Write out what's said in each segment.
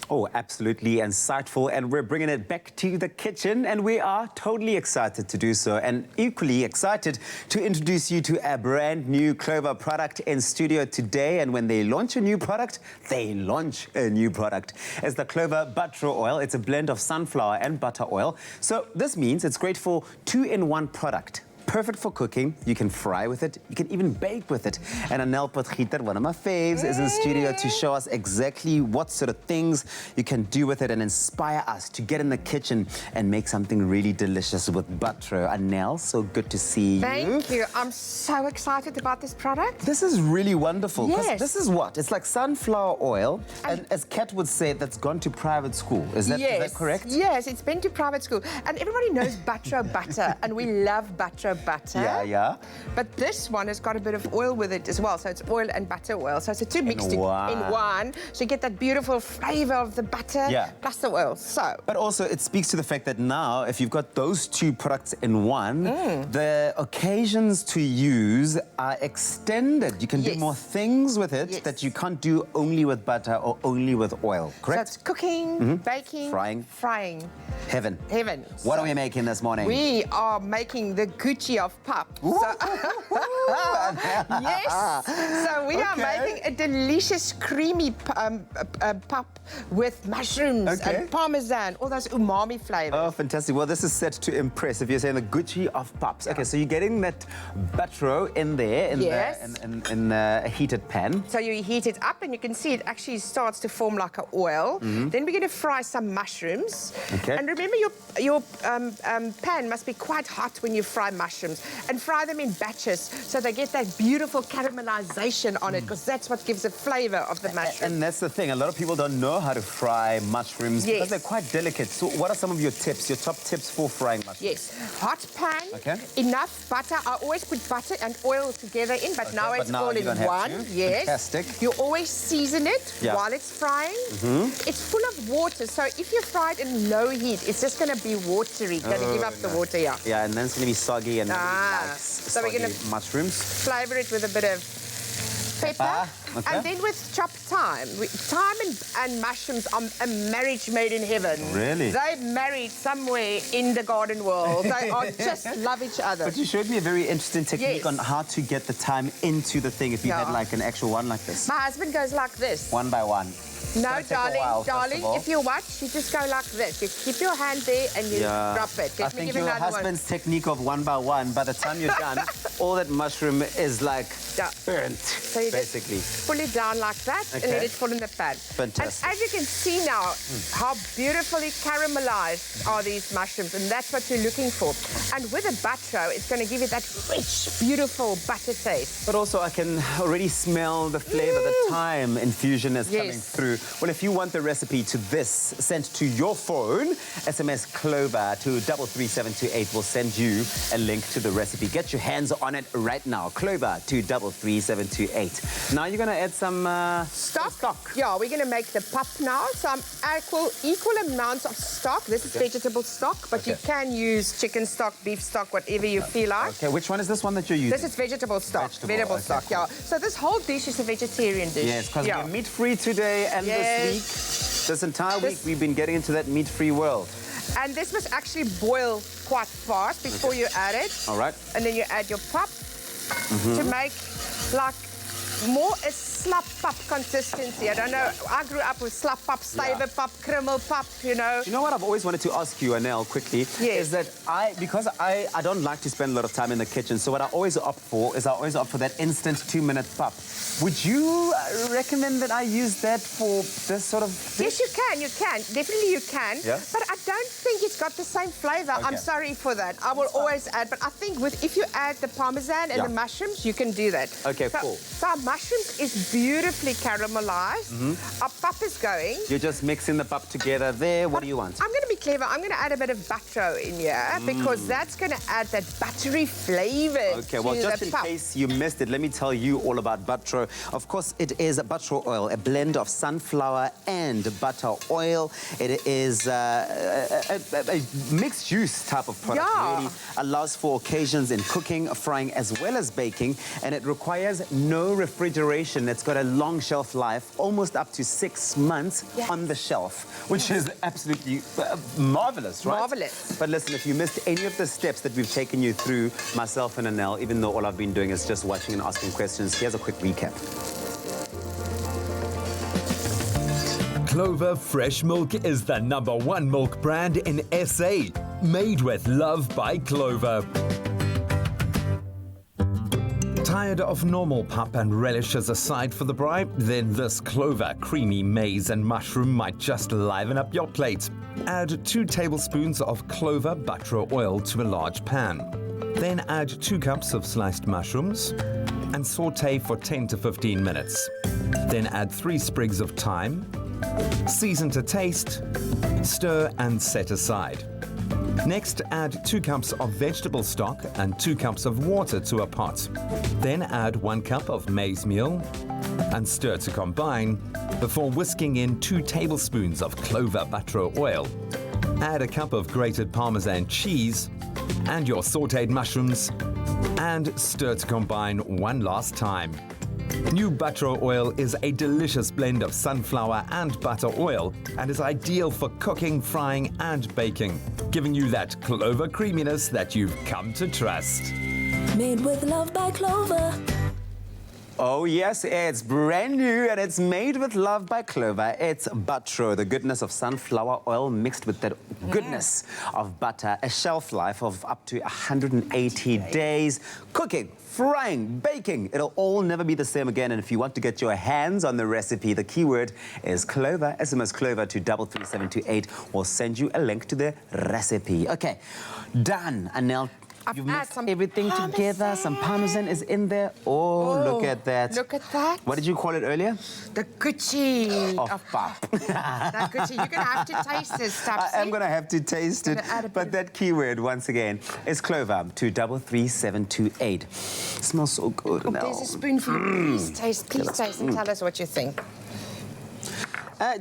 Oh, absolutely insightful. And we're bringing it back to the kitchen, and we are totally excited to do so, and equally excited to introduce you to a brand new Clover product in studio today. And when they launch a new product, they launch a new product. It's the Clover Butro Oil. It's a blend of sunflower and butter oil. So this means it's great for two-in-one product. Perfect for cooking. You can fry with it. You can even bake with it. And Anel Potgieter, one of my faves, is in studio to show us exactly what sort of things you can do with it and inspire us to get in the kitchen and make something really delicious with Butro. Anel, so good to see you. Thank you. I'm so excited about this product. This is really wonderful. Yes. This is what? It's like sunflower oil. And as Kat would say, that's gone to private school. Is that correct? Yes, it's been to private school. And everybody knows Butro butter, and we love Butro butter. Yeah. But this one has got a bit of oil with it as well. So it's oil and butter oil. So it's the two mixed in one. So you get that beautiful flavor of the butter plus the oil. So. But also it speaks to the fact that now, if you've got those two products in one, the occasions to use are extended. You can do more things with it that you can't do only with butter or only with oil, correct? So it's cooking, baking, frying. Heaven. What are we making this morning? We are making the Gucci of pap. Yes. So we are making a delicious creamy pap with mushrooms and parmesan, all those umami flavors. Oh, fantastic. Well, this is set to impress if you're saying the Gucci of paps. Okay, so you're getting that butro in there in a heated pan. So you heat it up and you can see it actually starts to form like an oil. Then we're going to fry some mushrooms. Okay. And remember your pan must be quite hot when you fry mushrooms, and fry them in batches so they get that beautiful caramelization on it, because that's what gives the flavor of the mushroom. And that's the thing, a lot of people don't know how to fry mushrooms because they're quite delicate. So what are some of your tips, your top tips for frying mushrooms? Yes, hot pan, enough butter. I always put butter and oil together in, but now it's all in one. Yes. Fantastic. You always season it while it's frying. It's full of water, so if you fry it in low heat, it's just going to be watery. It's going to give up the water, Yeah, and then it's going to be soggy and so we're going to mushrooms. Flavor it with a bit of pepper. And then with chopped thyme. Thyme and mushrooms are a marriage made in heaven. Really? They're married somewhere in the garden world. They are just love each other. But you showed me a very interesting technique on how to get the thyme into the thing if you had like an actual one like this. My husband goes like this. One by one. No, darling, if you watch, you just go like this. You keep your hand there and you drop it. I think your husband's technique of one by one, by the time you're done, all that mushroom is like burnt, so you basically. Just pull it down like that and let it fall in the pan. Fantastic. And as you can see now, how beautifully caramelized are these mushrooms, and that's what you're looking for. And with a butro, it's going to give you that rich, beautiful butter taste. But also I can already smell the flavor, the thyme infusion is coming through. Well, if you want the recipe to this sent to your phone, SMS Clover to 33728 will send you a link to the recipe. Get your hands on it right now. Clover to 33728. Now you're going to add some stock. Yeah, we're going to make the pap now. Some equal amounts of stock. This is vegetable stock, but you can use chicken stock, beef stock, whatever you feel like. Okay, which one is this one that you're using? This is vegetable stock. Vegetable stock, yeah. So this whole dish is a vegetarian dish. Yes, because we're meat-free today, and this week, this entire week, we've been getting into that meat-free world. And this must actually boil quite fast before you add it. All right. And then you add your pap to make like more a slap pap consistency. I don't know. I grew up with slap pap, stuyver pap, krummel pap, you know. You know what I've always wanted to ask you, Anel, quickly, is that because I don't like to spend a lot of time in the kitchen, so what I always opt for is that instant 2-minute pap. Would you recommend that I use that for this sort of dish? Yes, you can. Definitely you can. Yeah? But I don't think it's got the same flavor. I'm sorry for that. I will always add, but I think if you add the parmesan and the mushrooms, you can do that. Okay, cool. So our mushrooms is beautifully caramelized. Our pap is going. You're just mixing the pap together there. What do you want? I'm going to be clever. I'm going to add a bit of butro in here because that's going to add that buttery flavour. Okay, well, just in case you missed it, let me tell you all about Butro. Of course, it is butro oil, a blend of sunflower and butter oil. It is a mixed use type of product. Yeah. Really allows for occasions in cooking, frying, as well as baking, and it requires no refrigeration. It's got a long shelf life, almost up to 6 months on the shelf, which is absolutely marvelous, right? Marvelous. But listen, if you missed any of the steps that we've taken you through, myself and Anel, even though all I've been doing is just watching and asking questions, here's a quick recap. Clover Fresh Milk is the #1 milk brand in SA, made with love by Clover. Tired of normal pup and relishes aside for the bribe? Then this Clover creamy maize and mushroom might just liven up your plate. Add 2 tablespoons of Clover Butro Oil to a large pan. Then add 2 cups of sliced mushrooms and saute for 10 to 15 minutes. Then add 3 sprigs of thyme, season to taste, stir and set aside. Next, add 2 cups of vegetable stock and 2 cups of water to a pot. Then add 1 cup of maize meal and stir to combine before whisking in 2 tablespoons of Clover Butro Oil. Add a cup of grated Parmesan cheese and your sautéed mushrooms and stir to combine one last time. New Butro Oil is a delicious blend of sunflower and butter oil and is ideal for cooking, frying and baking, giving you that Clover creaminess that you've come to trust. Made with love by Clover. Oh yes, it's brand new and it's made with love by Clover. It's Butro, the goodness of sunflower oil mixed with that goodness of butter. A shelf life of up to 180 days. Cooking, frying, baking, it'll all never be the same again. And if you want to get your hands on the recipe, the keyword is Clover. SMS Clover to 33728. We'll send you a link to the recipe. Okay, done. And now you've mixed everything together. Some Parmesan is in there. Oh, look at that. Look at that. What did you call it earlier? The Gucci Of pop. That Gucci. You're going to have to taste this stuff. I am going to have to taste it. But that keyword, once again, is Clover to 33728. Smells so good. Oh, there's a spoonful. Please taste and tell us what you think.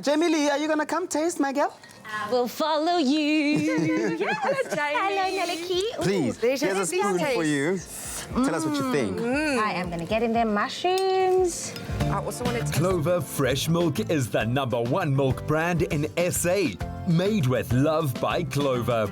Jamie Lee, are you going to come taste, my girl? I will follow you. Yeah, hello, Jamie. Hello, Nelly. Please, there's here's a spoon for you. Tell us what you think. I am going to get in there mushrooms. I also want to taste. Clover Fresh Milk is the #1 milk brand in SA, made with love by Clover.